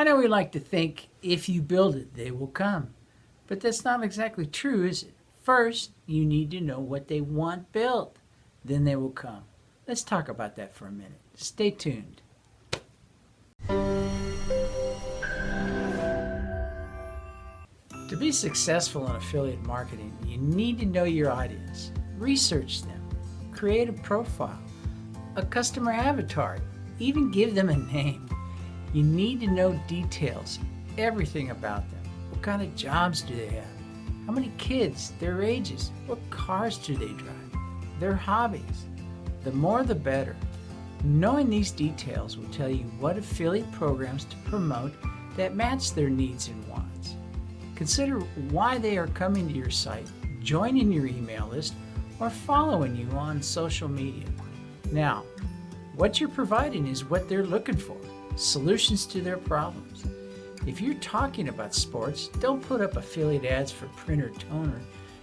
I know we like to think if you build it, they will come. But that's not exactly true, is it? First, you need to know what they want built. Then they will come. Let's talk about that for a minute. Stay tuned. To be successful in affiliate marketing, you need to know your audience, research them, create a profile, a customer avatar, even give them a name. You need to know details, everything about them. What kind of jobs do they have? How many kids, their ages, what cars do they drive, their hobbies. The more the better. Knowing these details will tell you what affiliate programs to promote that match their needs and wants. Consider why they are coming to your site, joining your email list, or following you on social media. Now, what you're providing is what they're looking for, solutions to their problems. If you're talking about sports, don't put up affiliate ads for printer toner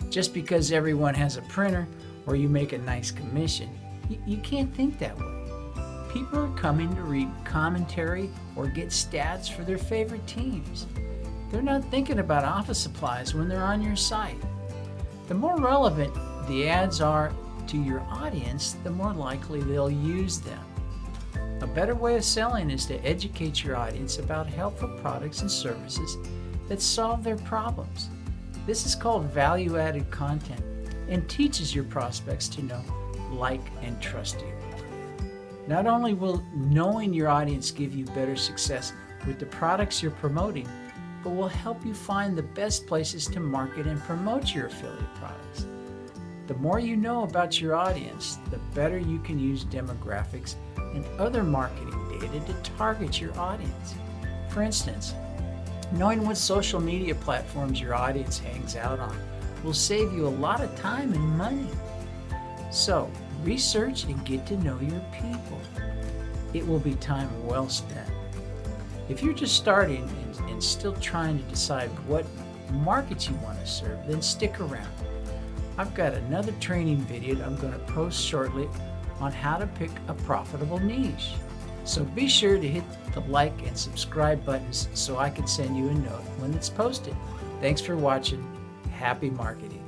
just because everyone has a printer or you make a nice commission. You can't think that way. People are coming to read commentary or get stats for their favorite teams. They're not thinking about office supplies when they're on your site. The more relevant the ads are to your audience, the more likely they'll use them. A better way of selling is to educate your audience about helpful products and services that solve their problems. This is called value-added content and teaches your prospects to know, like, and trust you. Not only will knowing your audience give you better success with the products you're promoting, but will help you find the best places to market and promote your affiliate products. The more you know about your audience, the better you can use demographics and other marketing data to target your audience. For instance, knowing what social media platforms your audience hangs out on will save you a lot of time and money. So, research and get to know your people. It will be time well spent. If you're just starting and still trying to decide what markets you want to serve, then stick around. I've got another training video that I'm going to post shortly on how to pick a profitable niche. So be sure to hit the like and subscribe buttons so I can send you a note when it's posted. Thanks for watching. Happy marketing.